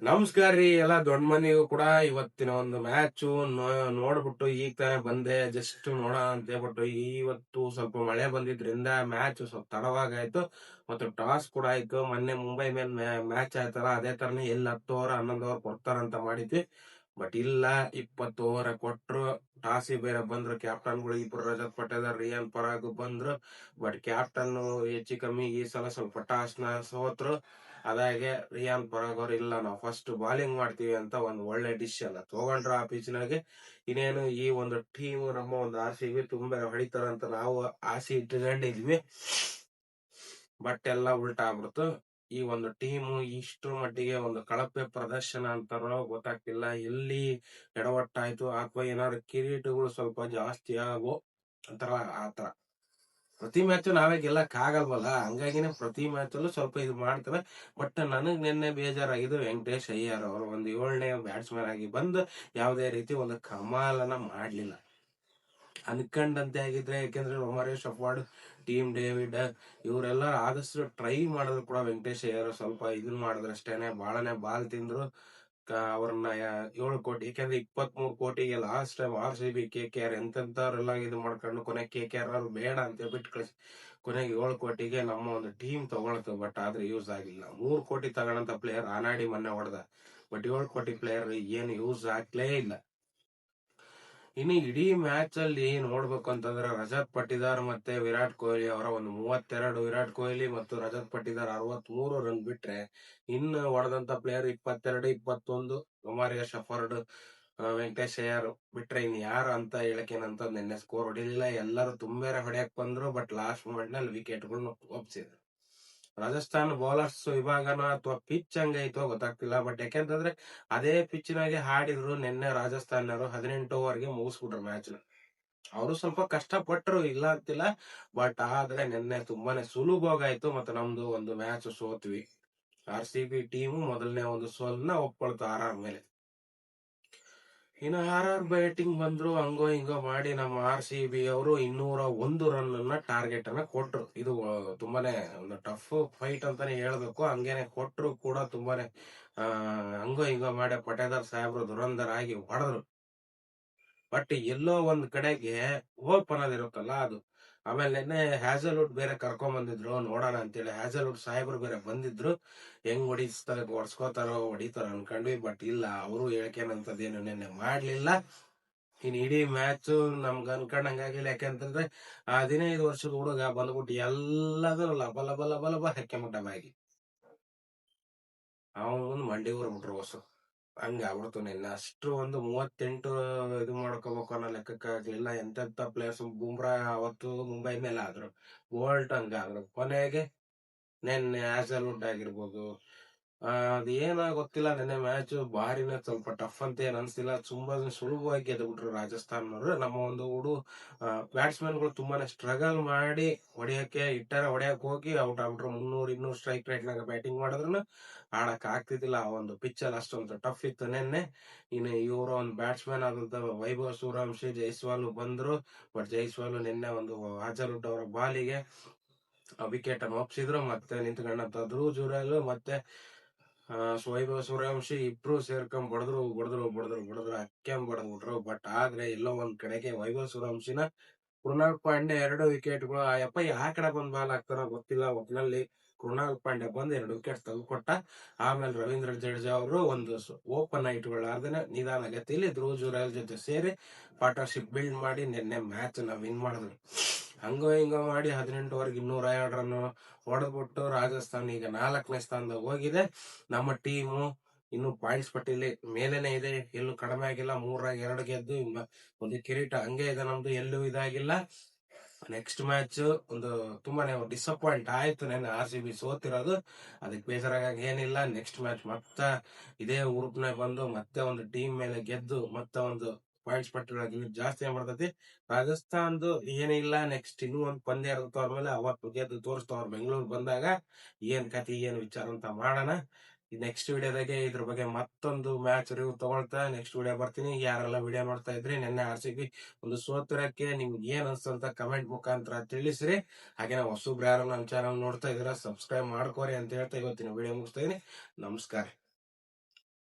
ನಮಸ್ಕಾರ ರೀ ಎಲ್ಲಾ ದೊಡ್ಡ ಮನಿಗೂ ಕೂಡ ಇವತ್ತಿನ ಒಂದು ಮ್ಯಾಚು ನೋಡ್ಬಿಟ್ಟು ಈಗ ತಾನೇ ಬಂದೆ ಜಸ್ಟ್ ನೋಡೋಣ ಅಂತ ಹೇಳ್ಬಿಟ್ಟು ಇವತ್ತು ಸ್ವಲ್ಪ ಮಳೆ ಬಂದಿದ್ರಿಂದ ಮ್ಯಾಚ್ ಸ್ವಲ್ಪ ತಡವಾಗಾಯ್ತು ಮತ್ತು ಟಾಸ್ ಕೂಡ ಆಯ್ತು. ಮೊನ್ನೆ ಮುಂಬೈ ಮೇಲೆ ಮ್ಯಾಚ್ ಆಯ್ತಲ್ಲ ಅದೇ ತರನೇ ಎಲ್ಲಿ 10 ಓವರ್ 11 ಓವರ್ ಕೊಡ್ತಾರಂತ ಮಾಡಿದ್ವಿ. ಬಟ್ ಇಲ್ಲ, 20 ಓವರ್ ಕೊಟ್ರು. ಟಾಸಿ ಬೇರೆ ಬಂದ್ರು, ಕ್ಯಾಪ್ಟನ್ಗಳು ಇಬ್ರು ರಜತ್ ಪಟೇದಾರ್ ರಿಯಾನ್ ಪರಾಗ್ ಬಂದ್ರು. ಬಟ್ ಕ್ಯಾಪ್ಟನ್ ಹೆಚ್ಚು ಕಮ್ಮಿ ಈ ಸಲ ಸ್ವಲ್ಪ ಟಾಸ್ನ ಸೋತ್ರು. ಅದಾಗೆ ರಿಯಾನ್ ಪರಾಗ್ ಅವ್ರು ಇಲ್ಲ ನಾವು ಫಸ್ಟ್ ಬಾಲಿಂಗ್ ಮಾಡ್ತೀವಿ ಅಂತ ಒಂದು ಒಳ್ಳೆ ಡಿಸಿಷನ್ ತಗೊಂಡ್ರು ಆ ಪಿಚ್ನಾಗೆ. ಇನ್ನೇನು ಈ ಒಂದು ಟೀಮ್ ನಮ್ಮ ಒಂದು RCB ತುಂಬಾ ಹೊಡಿತಾರಂತ ನಾವು ಆಸೆ ಇಟ್ಕೊಂಡಿದ್ವಿ. ಬಟ್ ಎಲ್ಲ ಉಲ್ಟಾ ಆಗ್ಬಿಡ್ತು. ಈ ಒಂದು ಟೀಮ್ ಇಷ್ಟರ ಮಟ್ಟಿಗೆ ಒಂದು ಕಳಪೆ ಪ್ರದರ್ಶನ ಅಂತಾರೋ ಗೊತ್ತಾಗ್ತಿಲ್ಲ. ಎಲ್ಲಿ ಎಡವಟ್ಟಾಯ್ತು ಅಥವಾ ಏನಾದ್ರು ಕಿರೀಟಗಳು ಸ್ವಲ್ಪ ಜಾಸ್ತಿ ಆಗೋ ಅಂತಾರ ಆತರ. ಪ್ರತಿ ಮ್ಯಾಚ್ ನಾವೇ ಗೆಲ್ಲಕ್ ಆಗಲ್ವಲ್ಲ, ಹಂಗಾಗಿನೇ ಪ್ರತಿ ಮ್ಯಾಚ್ ಅಲ್ಲೂ ಸ್ವಲ್ಪ ಇದು ಮಾಡ್ತವೆ. ಬಟ್ ನನಗ್ ನಿನ್ನೆ ಬೇಜಾರಾಗಿದ್ದು ವೆಂಕಟೇಶ್ ಅಯ್ಯರ್ ಅವರು ಒಂದು 7ನೇ ಬ್ಯಾಟ್ಸ್ಮನ್ ಆಗಿ ಬಂದು ಯಾವುದೇ ರೀತಿ ಒಂದು ಕಮಾಲನ ಮಾಡ್ಲಿಲ್ಲ ಅನ್ಕಂಡಂತೆ ಆಗಿದ್ರೆ. ಯಾಕೆಂದ್ರೆ ಒಮರೇಶ್ ಅಫ್ವಾರ್ಡ್, ಟೀಮ್ ಡೇವಿಡ್ ಇವರೆಲ್ಲ ಆದಷ್ಟು ಟ್ರೈ ಮಾಡಿದ್ರು ಕೂಡ ವೆಂಕಟೇಶ್ ಅಯ್ಯರ್ ಸ್ವಲ್ಪ ಇದನ್ ಮಾಡಿದ್ರು ಅಷ್ಟೇನೆ. ಬಾಳನೆ ಬಾಲ್ ತಿಂದ್ರು ಅವ್ರನ್ನ 7 ಕೋಟಿ, ಯಾಕಂದ್ರೆ 23 ಕೋಟಿಗೆ ಲಾಸ್ಟ್ ಟೈಮ್ RCB KKR ಎಂತೆಂತವ್ರೆಲ್ಲ ಇದು ಮಾಡ್ಕೊಂಡು ಕೊನೆ KKR ಅವ್ರು ಬೇಡ ಅಂತ ಬಿಟ್ಟು ಕಳಿಸಿ ಕೊನೆಗೆ 7 ಕೋಟಿಗೆ ನಮ್ಮ ಒಂದು ಟೀಮ್ ತಗೊಳ್ತು. ಬಟ್ ಆದ್ರೆ ಯೂಸ್ ಆಗಿಲ್ಲ. 3 ಕೋಟಿ ತಗೊಳಂತ ಪ್ಲೇಯರ್ ಆನಾಡಿ ಮೊನ್ನೆ ಹೊಡೆದ, ಬಟ್ 7 ಕೋಟಿ ಪ್ಲೇಯರ್ ಏನು ಯೂಸ್ ಆಗ್ಲೇ ಇಲ್ಲ. ಇನ್ನು ಇಡೀ ಮ್ಯಾಚ್ ಅಲ್ಲಿ ನೋಡ್ಬೇಕು ಅಂತಂದ್ರೆ ರಜತ್ ಪಟ್ಟಿದಾರ್ ಮತ್ತೆ ವಿರಾಟ್ ಕೊಹ್ಲಿ ಅವರ ಒಂದು 32, ವಿರಾಟ್ ಕೊಹ್ಲಿ ಮತ್ತು ರಜತ್ ಪಟ್ಟಿದಾರ್ 63 ರನ್ ಬಿಟ್ರೆ, ಇನ್ನು ಹೊಡೆದಂತ ಪ್ಲೇಯರ್ 22, 21 ಒಮಾರಿಯಾ ಶಫರ್ಡ್, ವೆಂಕಟೇಶ್ ಅಯ್ಯರ್ ಬಿಟ್ರೆ ಇನ್ ಯಾರು ಅಂತ ಹೇಳಕೇನಂತ ನಿನ್ನೆ ಸ್ಕೋರ್ ಹೊಡಿಲಿಲ್ಲ. ಎಲ್ಲರೂ ತುಂಬಾರೆ ಹೊಡೆಯಕ್ ಬಂದ್ರು. ಬಟ್ ಲಾಸ್ಟ್ ಮೂಮೆಂಟ್ ನಲ್ಲಿ ವಿಕೆಟ್ ಗಳನ್ನ ಒಪ್ಸಿದ್ರು. ರಾಜಸ್ಥಾನ್ ಬೌಲರ್ಸ್ ವಿಭಾಗನ ಅಥವಾ ಪಿಚ್ ಹಂಗೈತೋ ಗೊತ್ತಾಗ್ತಿಲ್ಲ. ಬಟ್ ಯಾಕೆಂತಂದ್ರೆ ಅದೇ ಪಿಚ್ನಾಗೆ ಹಾಡಿದ್ರು ನಿನ್ನೆ ರಾಜಸ್ಥಾನರು 18 ಓವರ್ಗೆ ಮುಗಿಸ್ಬಿಟ್ರು ಮ್ಯಾಚ್. ಅವರು ಸ್ವಲ್ಪ ಕಷ್ಟಪಟ್ಟರು, ಇಲ್ಲ ಅಂತಿಲ್ಲ. ಬಟ್ ಆದ್ರೆ ನಿನ್ನೆ ತುಂಬಾನೇ ಸುಲಭವಾಗಾಯ್ತು ಮತ್ತೆ ನಮ್ದು ಒಂದು ಮ್ಯಾಚ್ ಸೋತ್ವಿ. RCB ಟೀಮು ಮೊದಲನೇ ಒಂದು ಸೋಲನ್ನ ಒಪ್ಕೊಳ್ತು RR ಮೇಲೆ. ಇನ್ನು RR ಬ್ಯಾಟಿಂಗ್ ಬಂದ್ರು, ಹಂಗೋ ಹಿಂಗೋ ಮಾಡಿ ನಮ್ಮ RCB ಅವರು 201 ರನ್ ಅನ್ನ ಟಾರ್ಗೆಟ್ ಅನ್ನ ಕೊಟ್ರು. ಇದು ತುಂಬಾನೇ ಒಂದು ಟಫ್ ಫೈಟ್ ಅಂತಾನೆ ಹೇಳ್ಬೇಕು. ಹಂಗೇನೆ ಕೊಟ್ರು ಕೂಡ ತುಂಬಾನೇ ಹಂಗೋ ಹಿಂಗೋ ಮಾಡಿ ಪಟೇದಾರ್ ಸಾಹೇಬ್ರು ದುರಂಧರ ಆಗಿ ಹೊಡೆದ್ರು. ಬಟ್ ಎಲ್ಲೋ ಒಂದ್ ಕಡೆಗೆ ಹೋಪ್ ಅನ್ನೋದಿರುತ್ತಲ್ಲ ಅದು. ಆಮೇಲೆ ನಿನ್ನೆ ಹ್ಯಾಸಲ್ವುಡ್ ಬೇರೆ ಕರ್ಕೊಂಡ್ ಬಂದಿದ್ರು ನೋಡೋಣ ಅಂತೇಳಿ. ಹ್ಯಾಸಲ್ವುಡ್ ಸಾಹೇಬ್ರು ಬೇರೆ ಬಂದಿದ್ರು. ಹೆಂಗ್ ಹೊಡ್ಸ್ಕೋತಾರೋ ಹೊಡಿತಾರೋ ಅನ್ಕೊಂಡ್ವಿ. ಬಟ್ ಇಲ್ಲ, ಅವರು ಹೇಳ್ಕೇನಂತದೇನು ನಿನ್ನೆ ಮಾಡ್ಲಿಲ್ಲ. ಇನ್ ಇಡೀ ಮ್ಯಾಚ್ ನಮ್ಗೆ ಅನ್ಕೊಂಡಂಗಾಗಿಲ್ಲ. ಯಾಕಂತಂದ್ರೆ 15 ವರ್ಷದ ಹುಡುಗ ಬಂದ್ಬಿಟ್ಟು ಎಲ್ಲದೂ ಲಬ ಲಬ ಲಬ ಲಬ ಹಾಕ್ಕೊಂಬಿಟ್ಟ ಮ್ಯಾಗಿ. ಅವನ್ ಮಂಡಿ ಊರ್ಬಿಟ್ರು ಹೊಸ ಹಂಗ ಆಗ್ಬಿಡ್ತು ನಿನ್ನೆ. ಅಷ್ಟು ಒಂದು 38 ಇದು ಮಾಡ್ಕೋಬೇಕು ಅನ್ನೋ ಲೆಕ್ಕಕ್ಕಾಗ್ಲಿಲ್ಲ. ಎಂತೆಂತ ಪ್ಲೇಯರ್ಸ್ ಬುಮ್ರಾ ಅವತ್ತು ಮುಂಬೈ ಮೇಲೆ ಆದ್ರು, ಬೋಲ್ಟ್ ಹಂಗಾದ್ರು. ಕೊನೆಗೆ ನಿನ್ನೆ ಹ್ಯಾಸಲ್ವುಡ್ ಆಗಿರ್ಬೋದು, ಅದೇನ ಗೊತ್ತಿಲ್ಲ. ನಿನ್ನೆ ಮ್ಯಾಚ್ ಬಾರಿನ ಸ್ವಲ್ಪ ಟಫ್ ಅಂತ ಏನ್ ಅನ್ಸಿಲ್ಲ. ತುಂಬಾ ಸುಲಭವಾಗಿ ಗೆದ್ಬಿಟ್ರು ರಾಜಸ್ಥಾನವರು. ನಮ್ಮ ಒಂದು ಬ್ಯಾಟ್ಸ್ಮನ್ ಗಳು ತುಂಬಾನೇ ಸ್ಟ್ರಗಲ್ ಮಾಡಿ ಹೊಡೆಯಕ್ ಹೋಗಿ ಔಟ್ ಆಗ್ಬಿಟ್ರು. 300-200 ಸ್ಟ್ರೈಕ್ ರೇಟ್ ನಾಗ ಬ್ಯಾಟಿಂಗ್ ಮಾಡಿದ್ರು ಆಡಕ್ ಆಗ್ತಿದ್ದಿಲ್ಲ. ಆ ಒಂದು ಪಿಚ್ ಅಲ್ಲಿ ಅಷ್ಟೊಂದು ಟಫ್ ಇತ್ತು ನಿನ್ನೆ. ಇನ್ನು ಇವರು ಒಂದು ಬ್ಯಾಟ್ಸ್ಮನ್ ಆದಂತ ವೈಭವ್ ಸೂರ್ಯವಂಶಿ, ಜೈಸ್ವಾಲ್ ಬಂದ್ರು. ಬಟ್ ಜೈಸ್ವಾಲ್ ನಿನ್ನೆ ಒಂದು ಹ್ಯಾಸಲ್ವುಡ್ ಅವರ ಬಾಲಿಗೆ ವಿಕೆಟ್ ಅನ್ನು ಒಪ್ಸಿದ್ರು. ಮತ್ತೆ ನಿಂತ್ಕೊಂಡಂತ ಧ್ರುವ್ ಜುರೇಲ್ ಮತ್ತೆ ವೈಭವ್ ಸೂರ್ಯವಂಶಿ ಇಬ್ರು ಸೇರ್ಕೊಂಡ್ ಬಡದ್ರು ಬಡದ್ಬಿಟ್ರು. ಬಟ್ ಆದ್ರೆ ಎಲ್ಲೋ ಒಂದ್ ಕಡೆಗೆ ವೈಭವ್ ಸೂರ್ಯವಂಶಿನ ಕೃಣಾಲ್ ಪಾಂಡೆ 2 ವಿಕೆಟ್ಗಳು ಯಪ್ಪ ಆ ಕಡೆ ಬಂದ್ ಬಾಲ್ ಹಾಕ್ತಾರ ಗೊತ್ತಿಲ್ಲ. ಒಟ್ನಲ್ಲಿ ಕೃಣಾಲ್ ಪಾಂಡೆ ಬಂದ್ 2 ವಿಕೆಟ್ ತೆಗೆದುಕೊಟ್ಟ. ಆಮೇಲೆ ರವೀಂದ್ರ ಜಡೇಜಾ ಅವರು ಒಂದು ಓಪನ್ ಇಟ್ಕೊಳ್ಳಾರ್ದೇನೆ ನಿಧಾನ ಗತಿಯಲ್ಲಿ ಧ್ರುವ್ ಜುರೇಲ್ ಜೊತೆ ಸೇರಿ ಪಾರ್ಟ್ನರ್ಶಿಪ್ ಬಿಲ್ಡ್ ಮಾಡಿ ನಿನ್ನೆ ಮ್ಯಾಚ್ ನ ವಿನ್ ಮಾಡಿದ್ರು. ಹಂಗೋ ಹಿಂಗೋ ಮಾಡಿ 18 ಓವರ್ಗೆ 202 ರನ್ ಹೊಡೆದ್ಬಿಟ್ಟು ರಾಜಸ್ಥಾನ್ ಈಗ 4ನೇ ಸ್ಥಾನದಾಗ ಹೋಗಿದೆ. ನಮ್ಮ ಟೀಮು ಇನ್ನು ಪಾಯಿಂಟ್ಸ್ ಪಟ್ಟಿಲಿ ಮೇಲೇನೆ ಇದೆ, ಎಲ್ಲೂ ಕಡಿಮೆ ಆಗಿಲ್ಲ. 3ರಾಗ 2 ಗೆದ್ದು ಒಂದು ಕಿರೀಟ ಹಂಗೆ ಇದೆ ನಮ್ದು, ಎಲ್ಲೂ ಇದಾಗಿಲ್ಲ. ನೆಕ್ಸ್ಟ್ ಮ್ಯಾಚ್ ಒಂದು ತುಂಬಾನೇ ಡಿಸಪಾಯಿಂಟ್ ಆಯ್ತು. ನನ್ನ RCB ಸೋತಿರೋದು, ಅದಕ್ಕೆ ಬೇಜಾರಾಗ ಏನಿಲ್ಲ. ನೆಕ್ಸ್ಟ್ ಮ್ಯಾಚ್ ಮತ್ತೆ ಇದೇ ಉರುಪ್ನೆ ಬಂದು ಮತ್ತೆ ಒಂದು ಟೀಮ್ ಮೇಲೆ ಗೆದ್ದು ಮತ್ತೆ ಒಂದು ಪಾಯಿಂಟ್ಸ್ ಪಟ್ಟಿಗಳಾಗಿ ಜಾಸ್ತಿ ಮಾಡ್ತೈತಿ. ರಾಜಸ್ಥಾನ್ದು ಏನಿಲ್ಲ, ನೆಕ್ಸ್ಟ್ ಇನ್ನೂ ಒಂದು ಪಂದ್ಯ ಇರುತ್ತೆ ಅವ್ರ ಮೇಲೆ, ಅವತ್ತು ಗೆದ್ದು ತೋರಿಸ್ತಾವ ಬೆಂಗಳೂರು ಬಂದಾಗ ಏನ್ ಕತಿ ಏನ್ ವಿಚಾರ ಅಂತ ಮಾಡೋಣ. ನೆಕ್ಸ್ಟ್ ವಿಡಿಯೋದಾಗೆ ಇದ್ರ ಬಗ್ಗೆ ಮತ್ತೊಂದು ಮ್ಯಾಚ್ ರಿವ್ಯೂ ತಗೊಳ್ತಾ ನೆಕ್ಸ್ಟ್ ವಿಡಿಯೋ ಬರ್ತೀನಿ. ಯಾರೆಲ್ಲ ವಿಡಿಯೋ ನೋಡ್ತಾ ಇದ್ರಿ ನಿನ್ನೆ RCB ಒಂದು ಸೋತಿರಕ್ಕೆ ನಿಮ್ಗೆ ಏನ್ ಅನ್ಸ್ತಂತ ಕಮೆಂಟ್ ಮುಖಾಂತರ ತಿಳಿಸ್ರಿ. ಹಾಗೆ ಹೊಸಬ್ರು ಯಾರು ನನ್ನ ಚಾನಲ್ ನೋಡ್ತಾ ಇದೀರಾ ಸಬ್ಸ್ಕ್ರೈಬ್ ಮಾಡ್ಕೋರಿ ಅಂತ ಹೇಳ್ತಾ ಇವತ್ತಿನ ವಿಡಿಯೋ ಮುಗಿಸ್ತಾ ಇದೀನಿ. ನಮಸ್ಕಾರ.